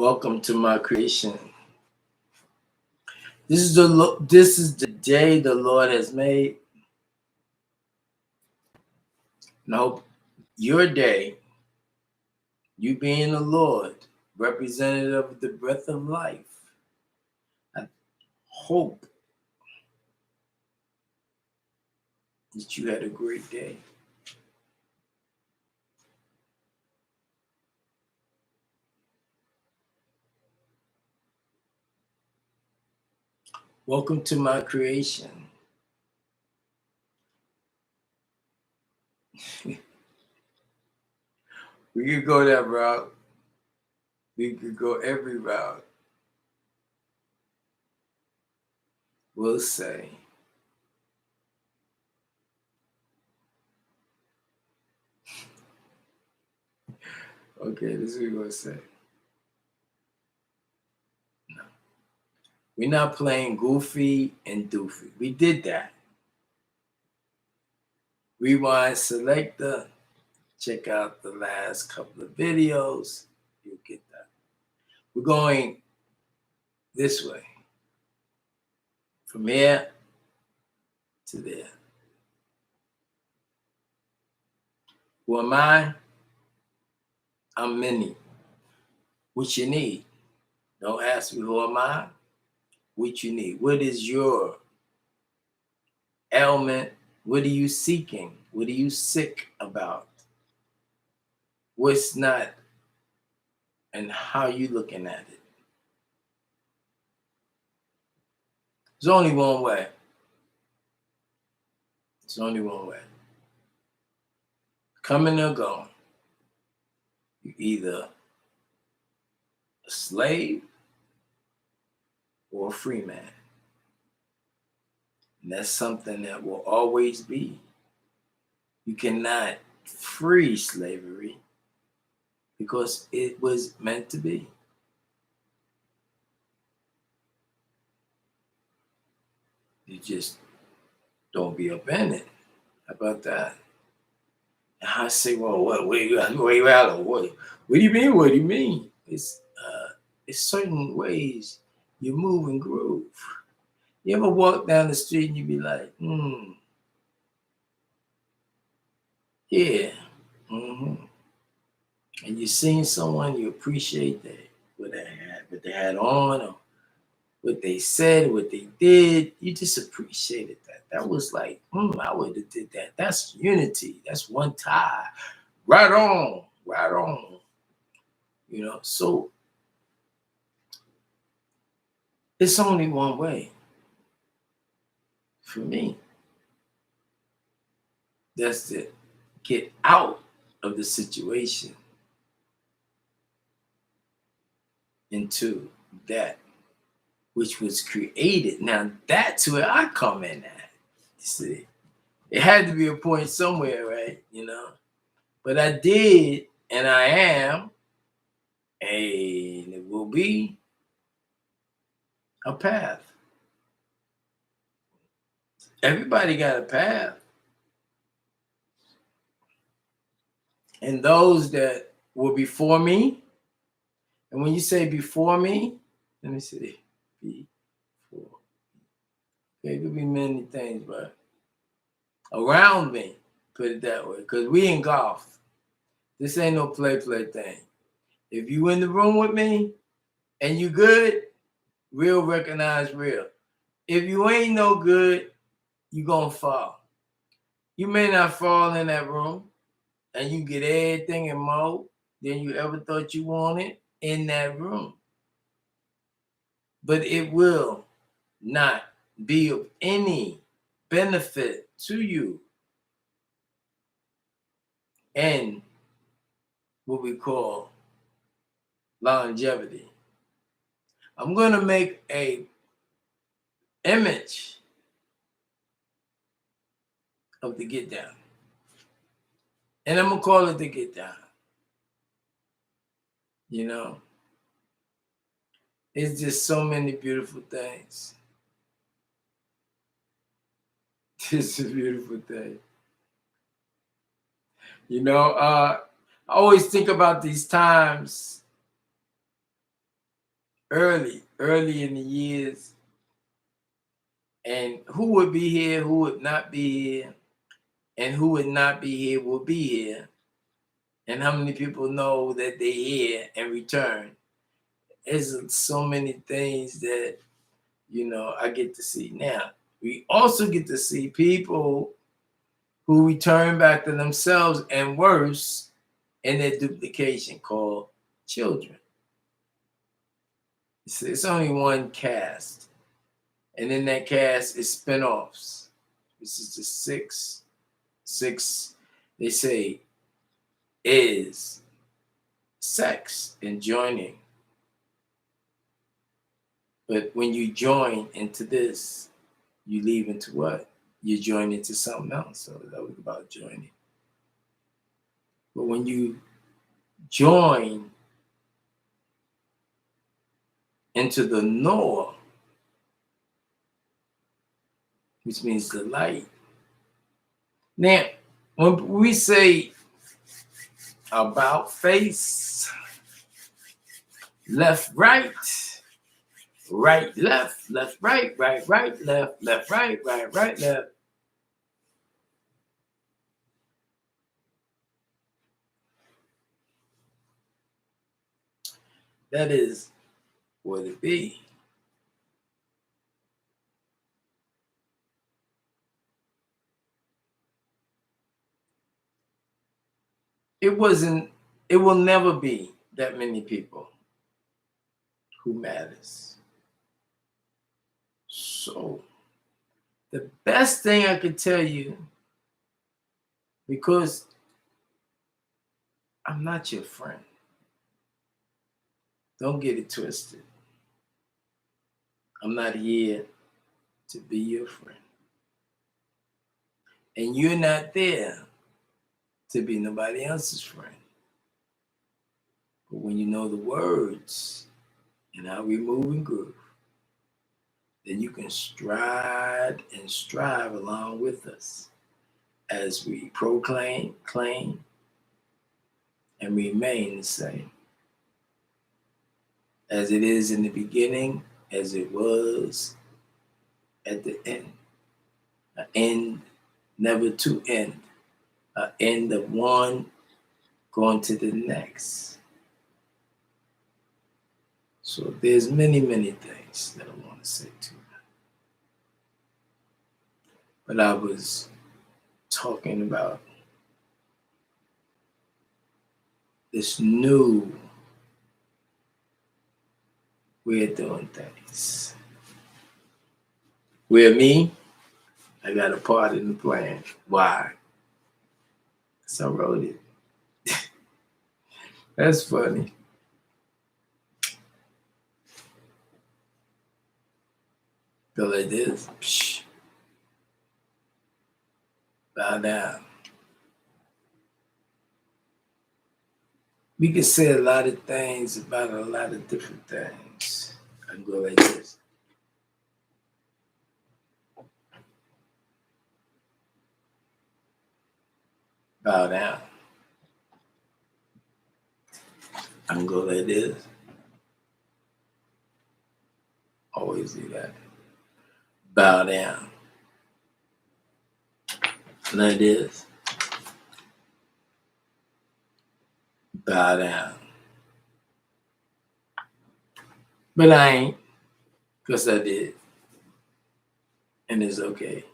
Welcome to my creation. This is the day the Lord has made. And I hope your day, you being the Lord, representative of the breath of life. I hope that you had a great day. Welcome to my creation. We could go that route. We could go every route. We'll say, okay, this is what we're going to say. No. We're not playing goofy and doofy. We did that. Rewind selector. Check out the last couple of videos. You'll get that. We're going this way. From here to there. Who am I? I'm many. What you need? Don't ask me who am I? What you need? What is your ailment? What are you seeking? What are you sick about? What's not? And how you looking at it? There's only one way. It's only one way. Coming or going. You're either a slave or a free man. And that's something that will always be. You cannot free slavery because it was meant to be. You just don't be up in it. How about that? And I say, well, what do you mean? What do you mean? It's certain ways you move and groove. You ever walk down the street and you be like, yeah, and you seen someone you appreciate what they had on, or what they said, what they did, you just appreciated that. That was like, I would have did that. That's unity. That's one tie. Right on, right on. So it's only one way for me. That's to get out of the situation into that which was created. Now that's where I come in at. You see, it had to be a point somewhere, right? But I did, and I am, and it will be a path. Everybody got a path. And those that were before me, and when you say before me, let me see, before. Okay, it could be many things, but around me, put it that way, because we in golf. This ain't no play thing. If you in the room with me and you good, real recognize real. If you ain't no good, you gonna fall. You may not fall in that room, and you get everything and more than you ever thought you wanted in that room. But it will not be of any benefit to you and what we call longevity. I'm going to make a image of the get down. And I'm going to call it the get down. It's just so many beautiful things. It's a beautiful thing. I always think about these times early in the years, and who would be here, who would not be here, and who would not be here will be here, and how many people know that they're here and return. There's so many things that, I get to see. Now, we also get to see people who return back to themselves and worse in their duplication, called children. It's only one cast, and in that cast is spinoffs. This is the six. They say is sex and joining. But when you join into this, you leave into what? You join into something else. So that was about joining. But when you join into the Noah, which means the light. Now, when we say about face, left, right, right, left, left, right, right, right, left, left, right, right, right, left. That is what it be. It will never be that many people who matters. So the best thing I could tell you, because I'm not your friend. Don't get it twisted. I'm not here to be your friend. And you're not there to be nobody else's friend. But when you know the words and how we move and groove, then you can stride and strive along with us as we proclaim, claim, and remain the same. As it is in the beginning, as it was at the end. An end never to end. An end of one going to the next. So there's many, many things that I want to say to you. But I was talking about this new way of doing things. Where me, I got a part in the plan. Why? Because I wrote it. That's funny. Go like this. Psh. Bow down. We can say a lot of things about a lot of different things. I can go like this. Bow down. I can go like this. Always do that. Bow down. Like this. Bow down. But I ain't, because I did. And it's okay.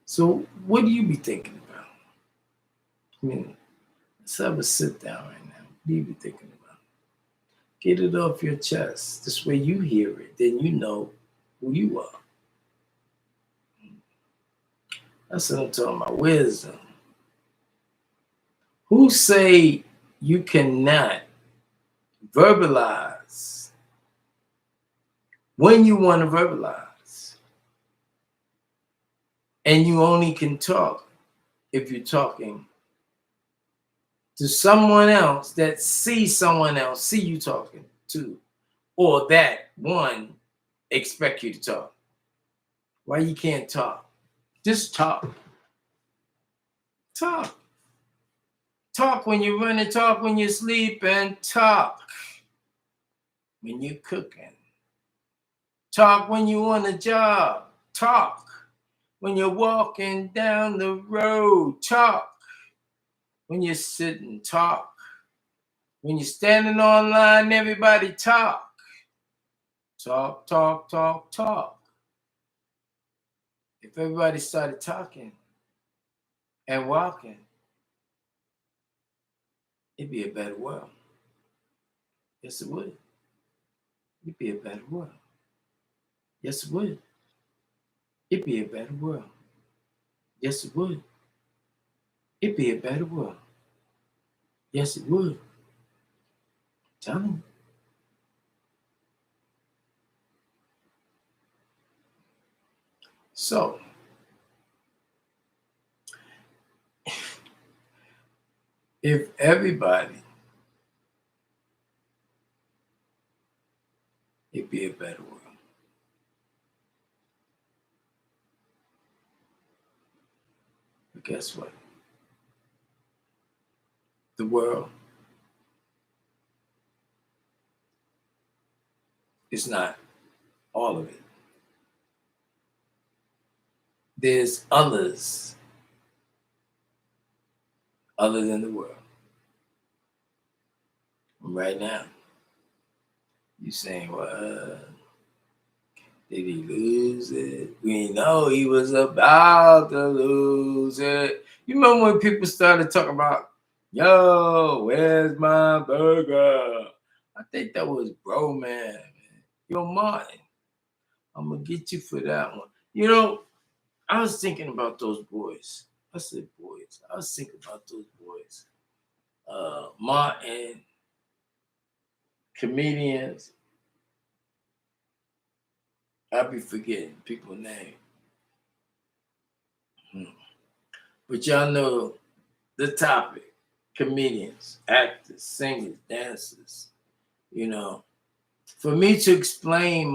So what do you be thinking about? I mean, let's have a sit down right now. What do you be thinking about? Get it off your chest. This way you hear it, then you know who you are. That's what I'm talking about. Wisdom. Who say you cannot verbalize when you want to verbalize? And you only can talk if you're talking to someone else that sees someone else see you talking to, or that one expect you to talk. Why you can't talk? Just talk. Talk. Talk when you're running, talk when you're sleeping, talk when you're cooking. Talk when you on a job. Talk when you're walking down the road. Talk when you're sitting. Talk when you're standing online. Everybody talk. Talk, talk, talk, talk. If everybody started talking and walking, it'd be a better world. Yes, it would. It'd be a better world. Yes, it would. It'd be a better world. Yes, it would. It'd be a better world. Yes, it would. Tell me. So, if everybody, it'd be a better world. But guess what? The world is not all of it. There's others other than the world. And right now, you're saying, well, did he lose it? We know he was about to lose it. You remember when people started talking about, yo, where's my burger? I think that was Bro Man. Yo, Martin, I'm going to get you for that one. You know, I was thinking about those boys. I said boys. I was thinking about those boys. Martin, comedians. I'll be forgetting people's names. But y'all know the topic. Comedians, actors, singers, dancers. You know, for me to explain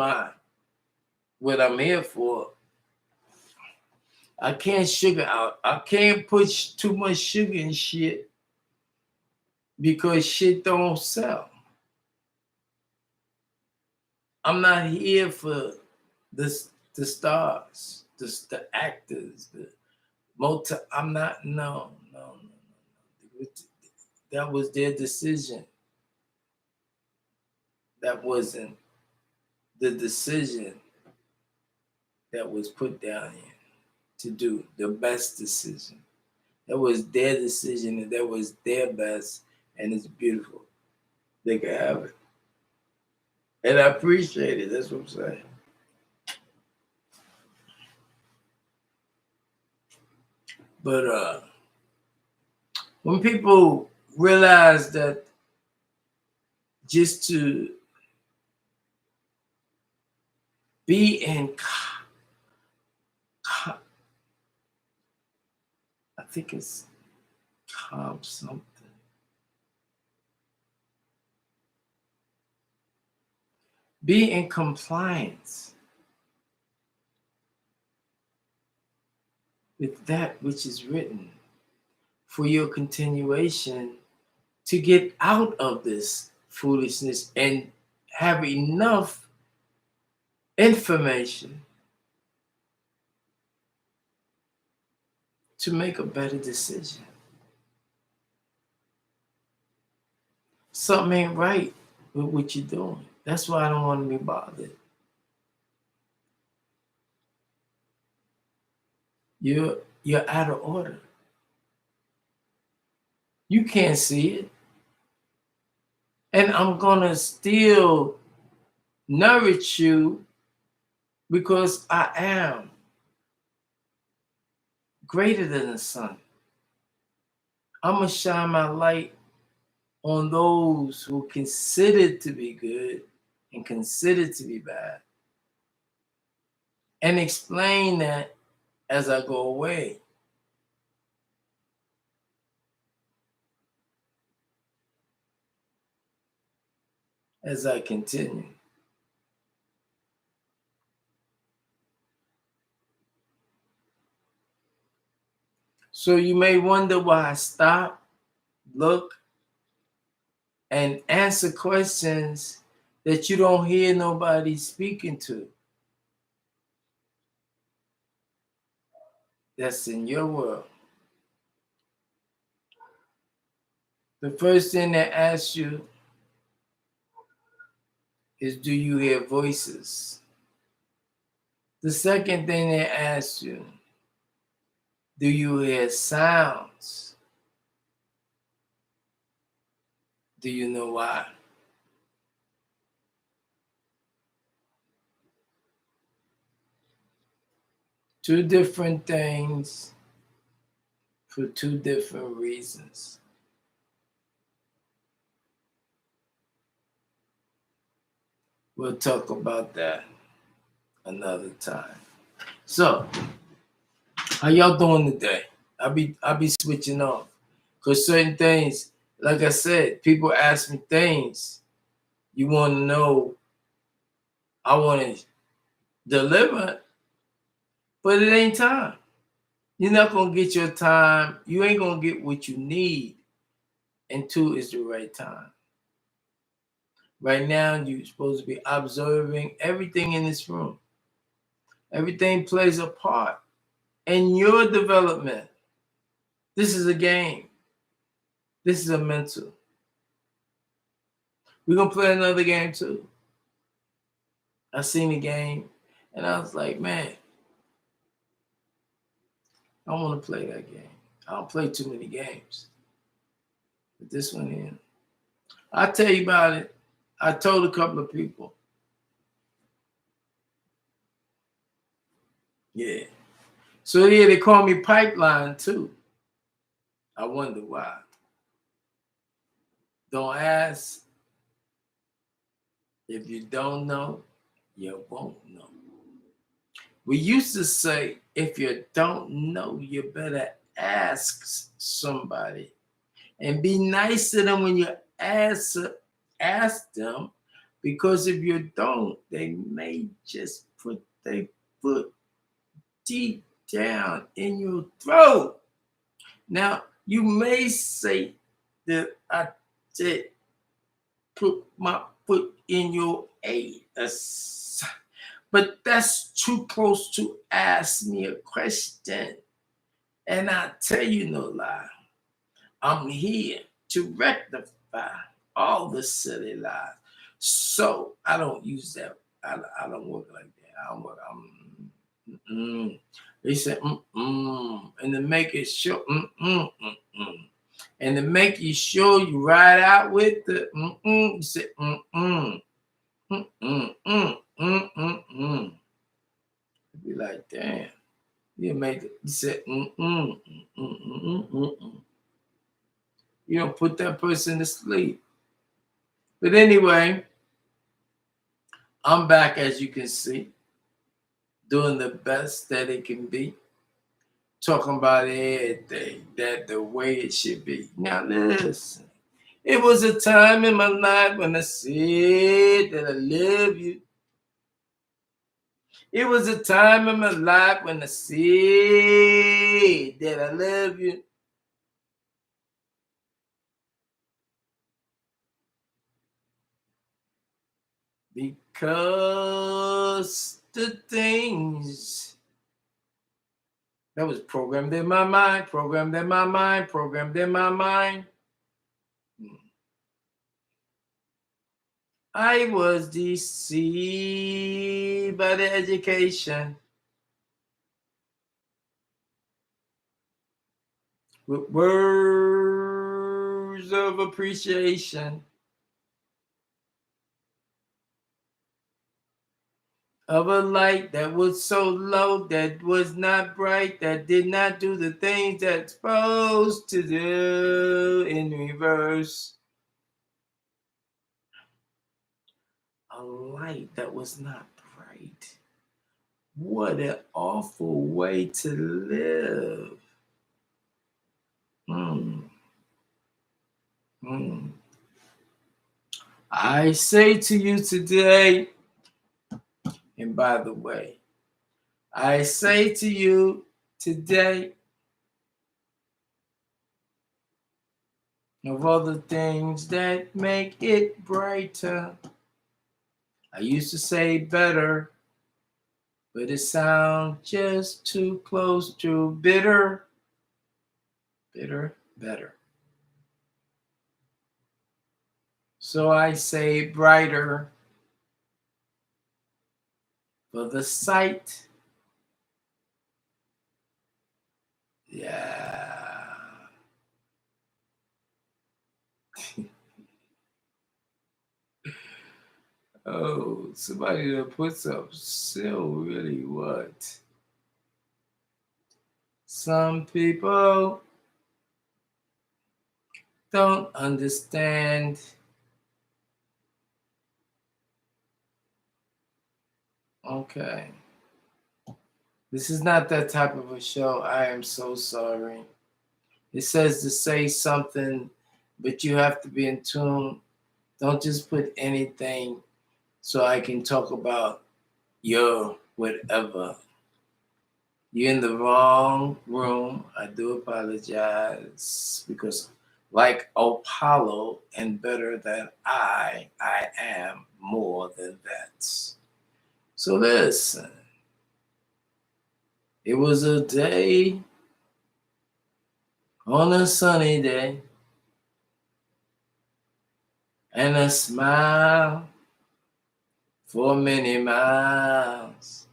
what I'm here for, I can't sugar out. I can't put too much sugar in shit because shit don't sell. I'm not here for the stars, the actors, I'm not, no. That was their decision. That wasn't the decision that was put down here to do the best decision. That was their decision, and that was their best, and it's beautiful. They can have it. And I appreciate it. That's what I'm saying. But when people realize that just to be in, I think it's calm something. Be in compliance with that which is written for your continuation to get out of this foolishness and have enough information to make a better decision. Something ain't right with what you're doing. That's why I don't want to be bothered. You're out of order. You can't see it. And I'm gonna still nourish you because I am greater than the sun. I'm gonna shine my light on those who are considered to be good and considered to be bad, and explain that as I go away. As I continue. So you may wonder why I stop, look, and answer questions that you don't hear nobody speaking to. That's in your world. The first thing they ask you is, do you hear voices? The second thing they ask you, do you hear sounds? Do you know why? Two different things for two different reasons. We'll talk about that another time. So, how y'all doing today? I'll be switching off. Because certain things, like I said, people ask me things. You want to know, I want to deliver, but it ain't time. You're not going to get your time. You ain't going to get what you need until it's the right time. Right now, you're supposed to be observing everything in this room. Everything plays a part in your development. This is a game. This is a mental. We're going to play another game too. I seen the game and I was like, man, I want to play that game. I don't play too many games. But this one here, I'll tell you about it. I told a couple of people. Yeah. So yeah, they call me Pipeline too. I wonder why. Don't ask. If you don't know, you won't know. We used to say, if you don't know, you better ask somebody. And be nice to them when you ask them, because if you don't, they may just put their foot deep down in your throat. Now, you may say that I said, put my foot in your ass, but that's too close to ask me a question. And I tell you no lie, I'm here to rectify all the silly lies. So I don't use that. I don't work like that. I don't work. They say and to make it sure and to make you sure you ride out with the you say Be like, damn, you made it. You said You don't put that person to sleep. But anyway, I'm back, as you can see, doing the best that it can be, talking about everything that the way it should be. Now listen, it was a time in my life when I said that I love you. It was a time in my life when I said that I love you. Because the things that was programmed in my mind, programmed in my mind, programmed in my mind. I was deceived by the education with words of appreciation of a light that was so low, that was not bright, that did not do the things that's supposed to do in reverse. A light that was not bright. What an awful way to live. I say to you today, and by the way, I say to you today, of other things that make it brighter. I used to say better, but it sounds just too close to bitter. Bitter, better. So I say brighter for the sight. Yeah. Oh, somebody that puts up still really what? Some people don't understand. Okay. This is not that type of a show. I am so sorry. It says to say something, but you have to be in tune. Don't just put anything so I can talk about your whatever. You're in the wrong room. I do apologize because, like Apollo and better than I am more than that. So, listen, it was a day on a sunny day and a smile for many miles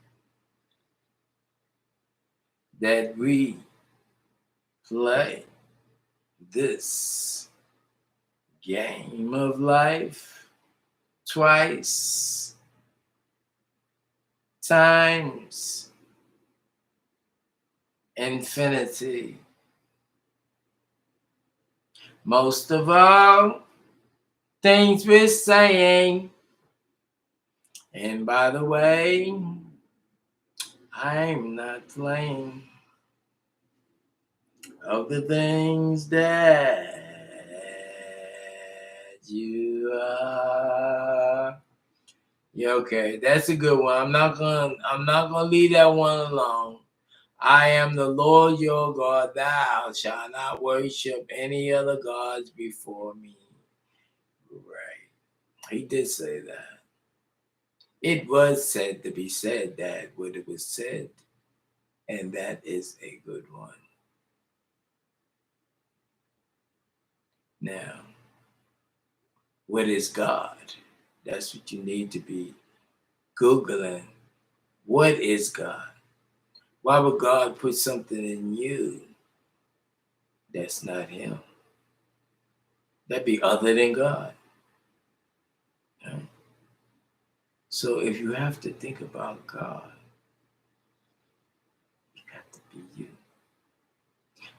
that we play this game of life twice times infinity. Most of all, things we're saying. And by the way, I'm not playing of the things that you are. Yeah, okay, that's a good one. I'm not gonna leave that one alone. I am the Lord your God. Thou shalt not worship any other gods before me. Right. He did say that. It was said to be said that what it was said, and that is a good one. Now, what is God? That's what you need to be Googling. What is God? Why would God put something in you that's not Him? That'd be other than God. Right? So if you have to think about God, you got to be you.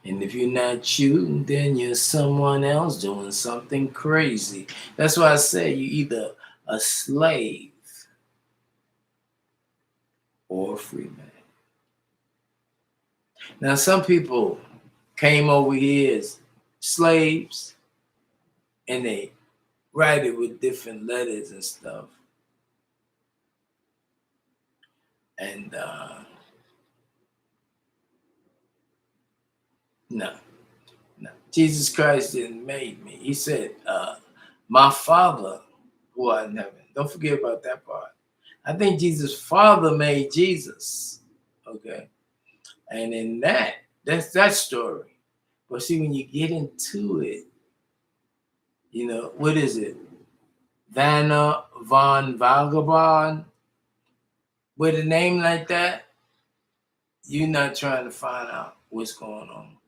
And if you're not you, then you're someone else doing something crazy. That's why I say you're either a slave or a free man. Now, some people came over here as slaves and they write it with different letters and stuff. And no, no. Jesus Christ didn't make me. He said, my Father who art in heaven. Don't forget about that part. I think Jesus' Father made Jesus. Okay. And in that's that story. But see, when you get into it, what is it? Vanna von Vagabond? With a name like that, you're not trying to find out what's going on.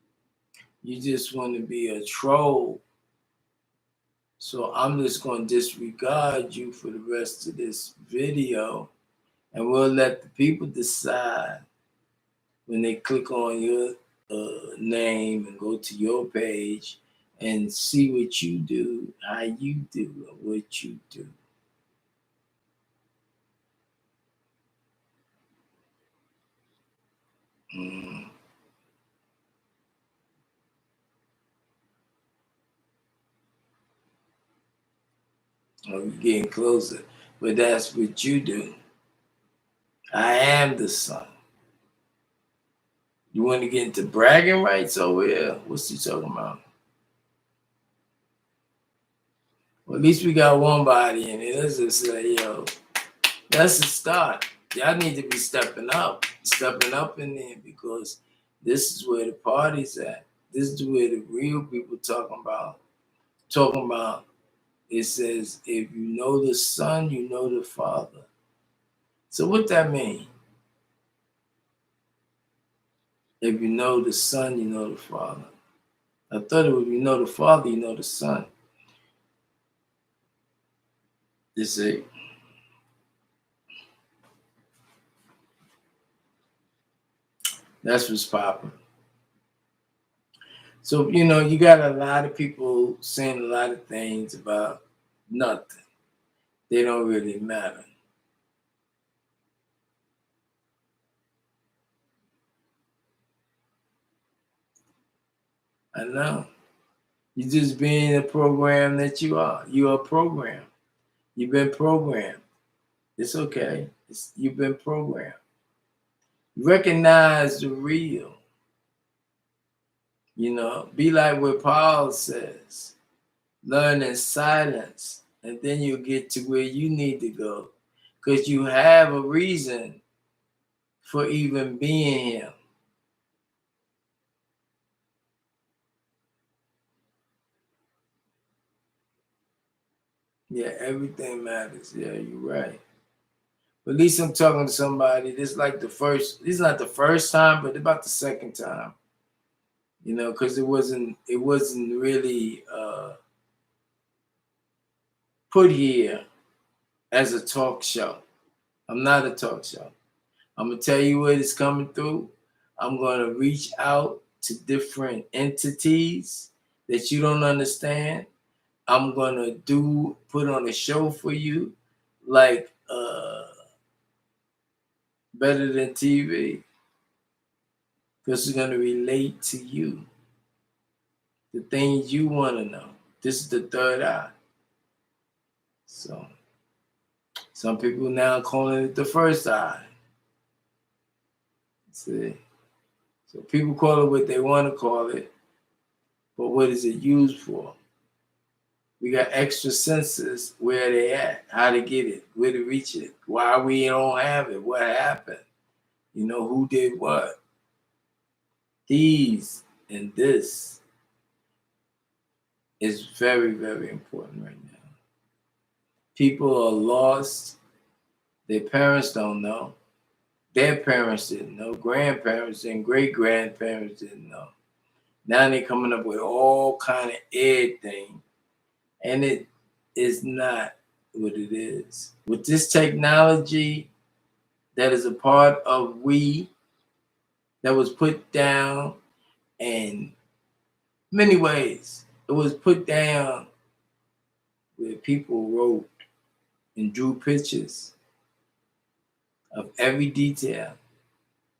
You just want to be a troll. So I'm just going to disregard you for the rest of this video, and we'll let the people decide when they click on your name and go to your page and see what you do, how you do, and what you do. Mm. Oh, you're getting closer, but that's what you do. I am the son. You want to get into bragging rights over here? What's he talking about? Well, at least we got one body in it. Let's just say, yo, that's a start. Y'all need to be stepping up in there, because this is where the party's at. This is where the real people talking about. It says, if you know the Son, you know the Father. So what that mean? If you know the Son, you know the Father. I thought it was, you know the Father, you know the Son. You see? That's what's popping. So, you got a lot of people saying a lot of things about nothing. They don't really matter. I know. You just being a program that you are. You are programmed. You've been programmed. It's okay. You've been programmed. Recognize the real. Be like what Paul says. Learn in silence, and then you'll get to where you need to go. Because you have a reason for even being here. Yeah, everything matters. Yeah, you're right. But at least I'm talking to somebody. This is not the first time, but about the second time. Because it wasn't really put here as a talk show. I'm not a talk show. I'm gonna tell you what is coming through. I'm gonna reach out to different entities that you don't understand. I'm gonna put on a show for you, like better than TV, because it's gonna relate to you, the things you want to know. This is the third eye. So some people now calling it the first eye. See, so people call it what they want to call it, but what is it used for? We got extra senses. Where they at? How to get it? Where to reach it? Why we don't have it? What happened? Who did what? These and this is very, very important right now. People are lost. Their parents don't know. Their parents didn't know. Grandparents and great grandparents didn't know. Now they're coming up with all kind of everything, and it is not what it is. With this technology that is a part of that was put down in many ways. It was put down where people wrote and drew pictures of every detail.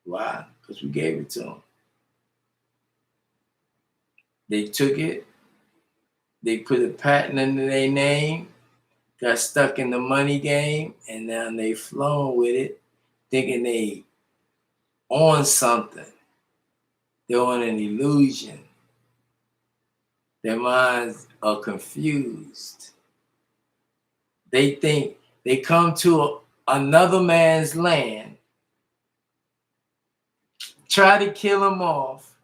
Why? Because we gave it to them. They took it, they put a patent under their name, got stuck in the money game, and now they flown with it, thinking they on something. They're on an illusion. Their minds are confused. They think they come to another man's land, try to kill him off,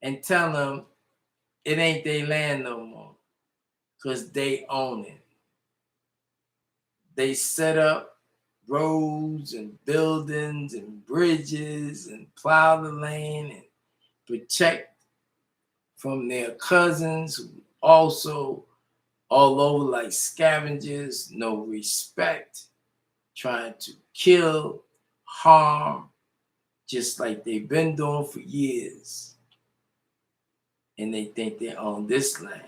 and tell him it ain't their land no more, because they own it. They set up roads and buildings and bridges and plow the land and protect from their cousins who also all over like scavengers, no respect, trying to kill, harm, just like they've been doing for years. And they think they own this land,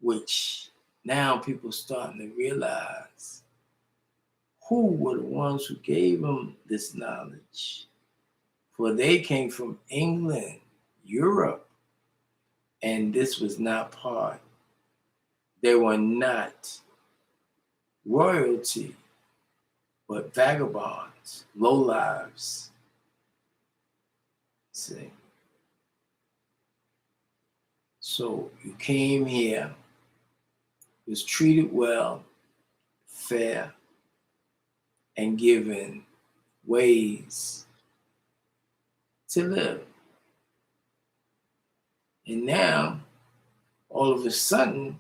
which now people starting to realize who were the ones who gave them this knowledge. For they came from England, Europe, and this was not part. They were not royalty, but vagabonds, lowlives. See? So you came here was treated well, fair, and given ways to live. And now, all of a sudden,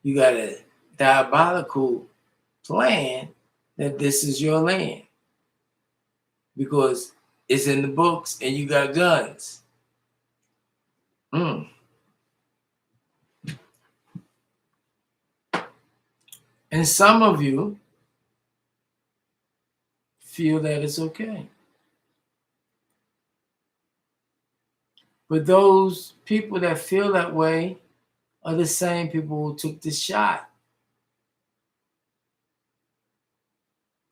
you got a diabolical plan that this is your land because it's in the books and you got guns. And some of you feel that it's okay. But those people that feel that way are the same people who took the shot.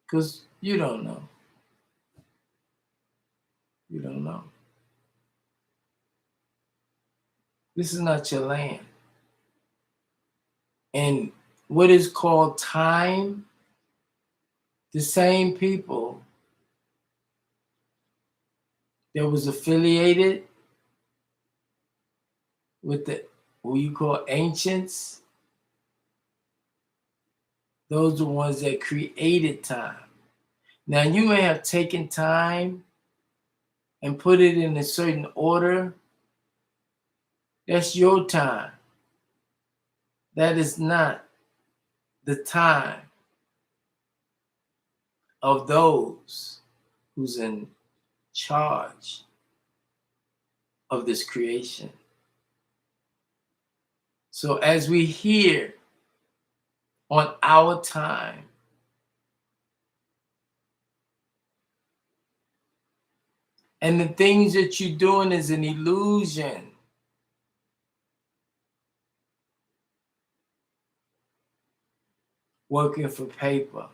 Because you don't know. You don't know. This is not your land. And what is called time, the same people that was affiliated with the what you call ancients, those are the ones that created time. Now you may have taken time and put it in a certain order. That's your time. That is not the time of those who's in charge of this creation. So as we hear on our time, and the things that you're doing is an illusion. Working for paper,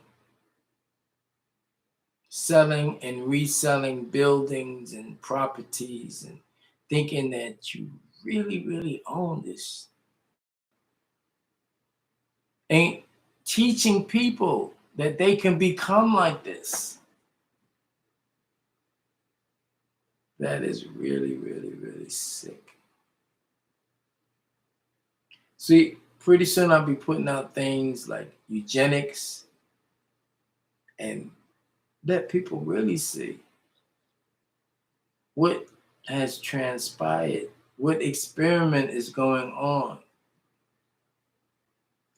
selling and reselling buildings and properties and thinking that you really, really own this. Ain't teaching people that they can become like this. That is really, really, really sick. See, pretty soon I'll be putting out things like eugenics and let people really see what has transpired, what experiment is going on,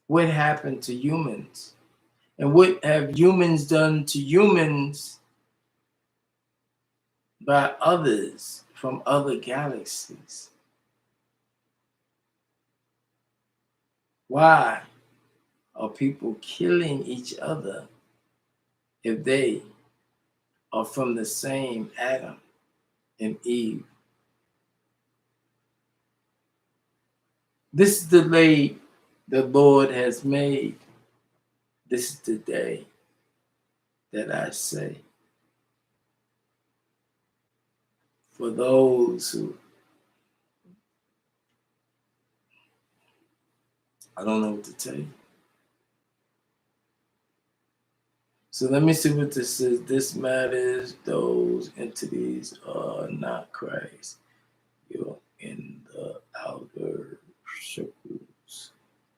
what happened to humans, and what have humans done to humans by others from other galaxies. Why are people killing each other if they are from the same Adam and Eve? This is the day the Lord has made. This is the day that I say. For those who, I don't know what to tell you. So let me see what this says. This matters, those entities are not Christ. You're in the outer circles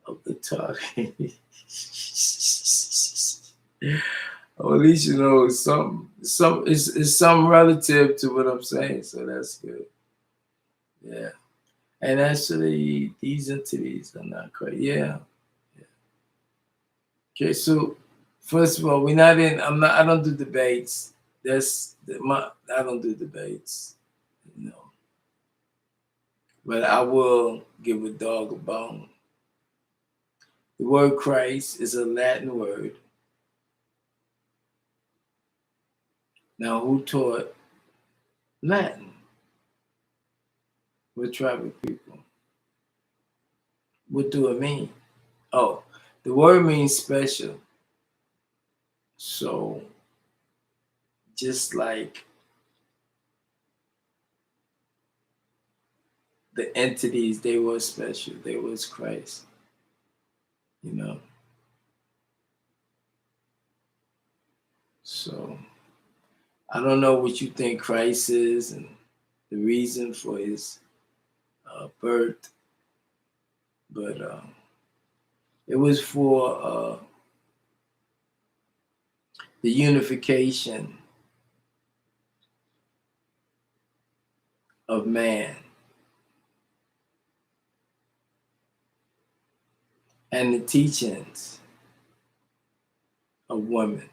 of the target. Or at least you know it's some relative to what I'm saying, so that's good. Yeah. And actually these entities are not Christ. Yeah. Okay, so first of all, I don't do debates. I don't do debates, you know. But I will give a dog a bone. The word Christ is a Latin word. Now, who taught Latin? What tribe of people? What do it mean? Oh, the word means special. So, just like the entities, they were special. They was Christ, you know. So, I don't know what you think Christ is and the reason for his birth, but It was for the unification of man and the teachings of women,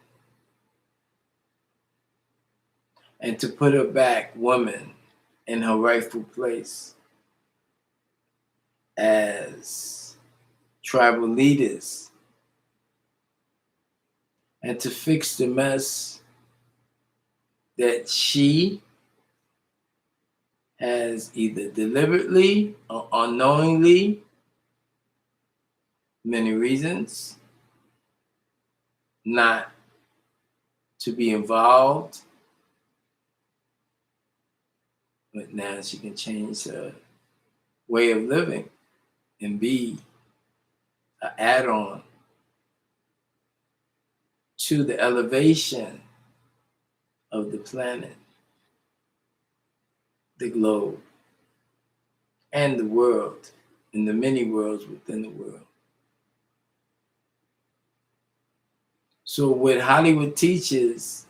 and to put her back, woman, in her rightful place as tribal leaders, and to fix the mess that she has either deliberately or unknowingly, many reasons, not to be involved, but now she can change her way of living and be an add-on to the elevation of the planet, the globe, and the world, and the many worlds within the world. So what Hollywood teaches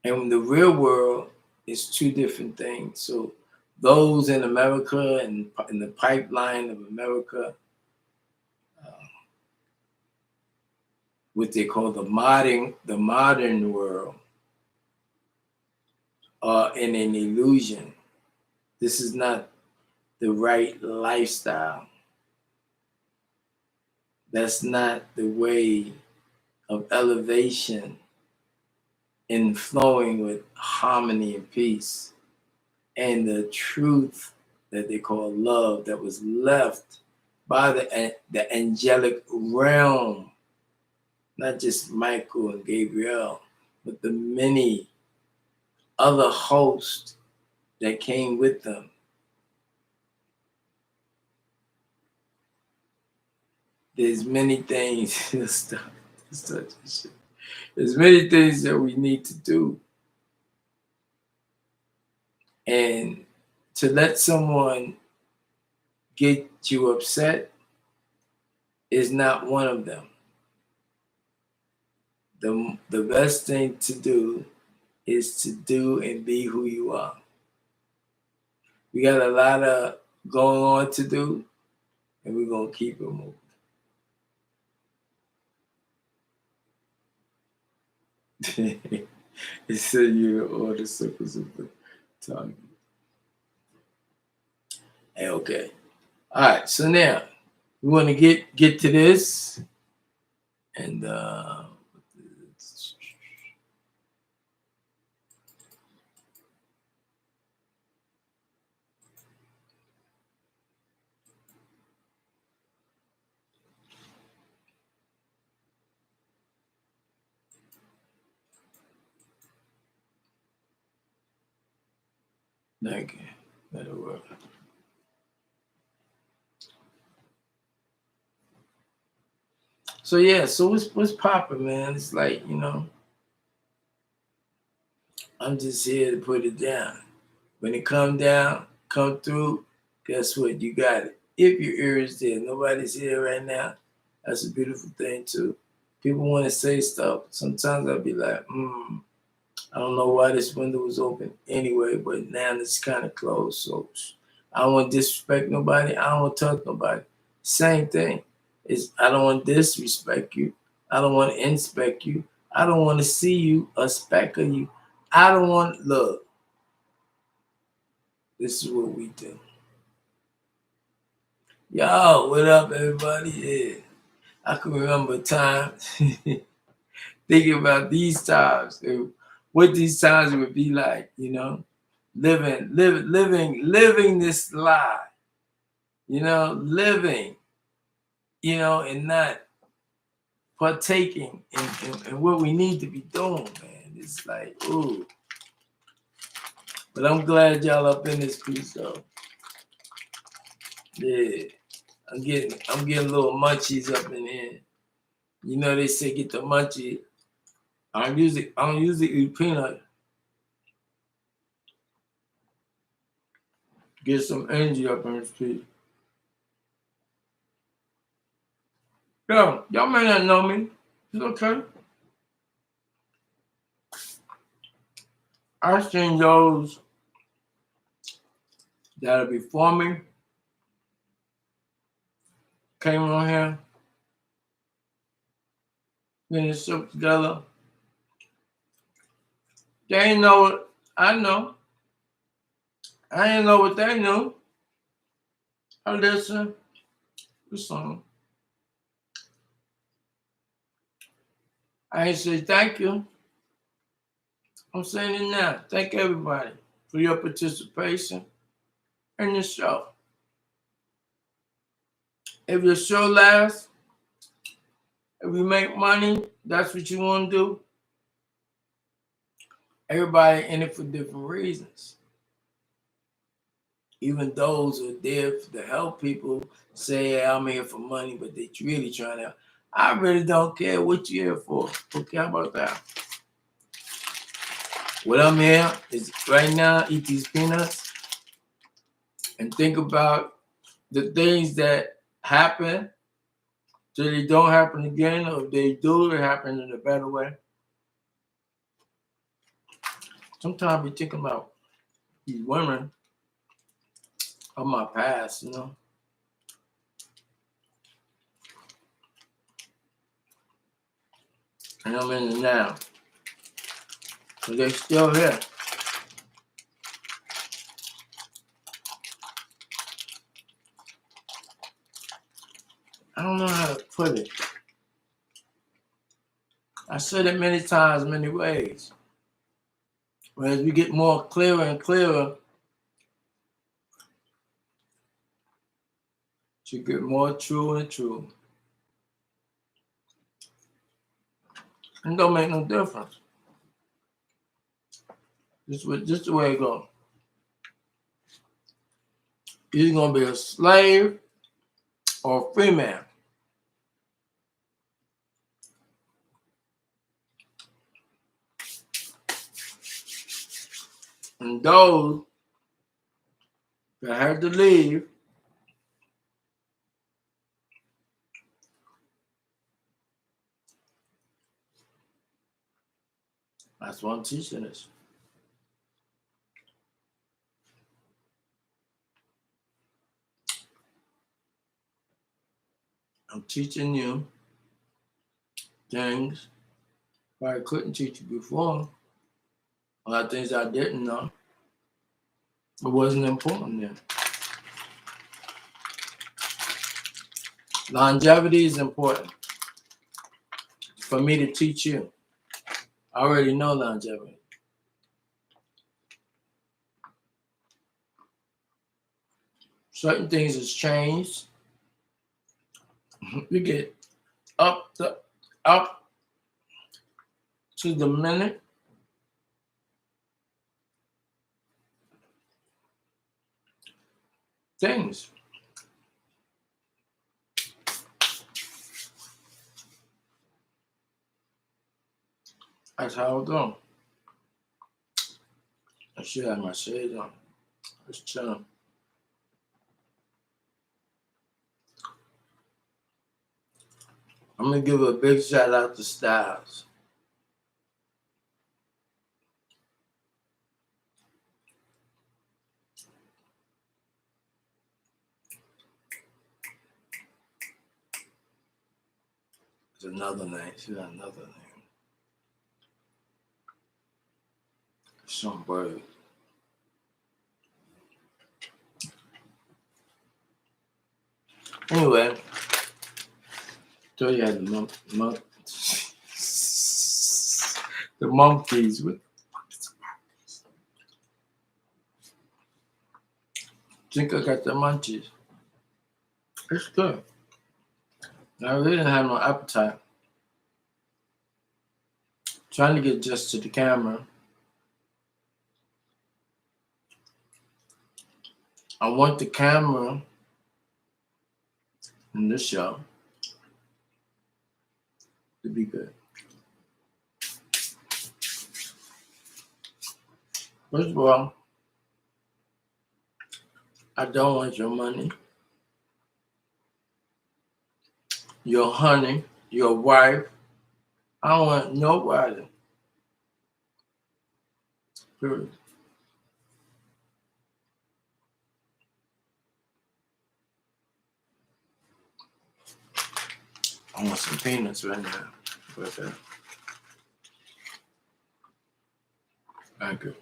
and the real world is two different things. So those in America and in the pipeline of America, what they call the modern world, are in an illusion. This is not the right lifestyle. That's not the way of elevation and flowing with harmony and peace and the truth that they call love that was left by the angelic realm, not just Michael and Gabriel, but the many other hosts that came with them. There's many things. There's many things that we need to do. And to let someone get you upset is not one of them. The best thing to do is to do and be who you are. We got a lot of going on to do, and we're going to keep it moving. It said you all the circles of the tongue. Hey, okay. All right, so now we want to get to this, and thank you. That'll work. So yeah, so what's popping, man? It's like, I'm just here to put it down. When it come down, come through, guess what? You got it. If your ear is there, nobody's here right now. That's a beautiful thing too. People want to say stuff. Sometimes I'll be like, I don't know why this window was open anyway, but now it's kind of closed. So I don't want to disrespect nobody. I don't want to touch nobody. Same thing. I don't want to disrespect you. I don't want to inspect you. I don't want to see you or speck of you. I don't want, look, this is what we do. Yo, what up, everybody? Yeah. I can remember times thinking about these times and what these times would be like, living this lie, living, and not partaking in what we need to be doing, man. It's like, ooh. But I'm glad y'all up in this piece, though. Yeah. I'm getting a little munchies up in here. They say get the munchie. I don't usually eat peanut. Get some energy up in this piece. Yo, y'all may not know me. It's okay. I've seen those that are before me came on here, getting themselves together. They ain't know what I know. I ain't know what they knew. I listen. Listen. I ain't say thank you. I'm saying it now. Thank everybody for your participation in the show. If your show lasts, if you make money, that's what you want to do. Everybody in it for different reasons. Even those who are there to help people say, yeah, I'm here for money, but they're really trying to. I really don't care what you're here for. Okay, how about that? What I'm here is right now, eat these peanuts and think about the things that happen so they don't happen again, or if they do, it happen in a better way. Sometimes we think about these women of my past, you know. And I'm in the now. So they're still here. I don't know how to put it. I said it many times, many ways. But as we get more clearer and clearer, to get more true and true. It don't make no difference. Just the way it goes. You're gonna be a slave or a free man. And those that had to leave that's what I'm teaching us. I'm teaching you things I couldn't teach you before. A lot of things I didn't know. It wasn't important then. Longevity is important for me to teach you. I already know longevity. Certain things has changed. We get up to the minute. Things. That's how it goes. I should have my shades on. Just chilling. I'm gonna give a big shout out to Styles. It's another name. She got another name. Some bird. Anyway, so you had the the monkeys with. Think I got the munchies. It's good. I really didn't have no appetite. Trying to get just to the camera. I want the camera in this show to be good. First of all, I don't want your money. your honey, your wife. I don't want nobody. Period. I want some peanuts right now. But, thank you.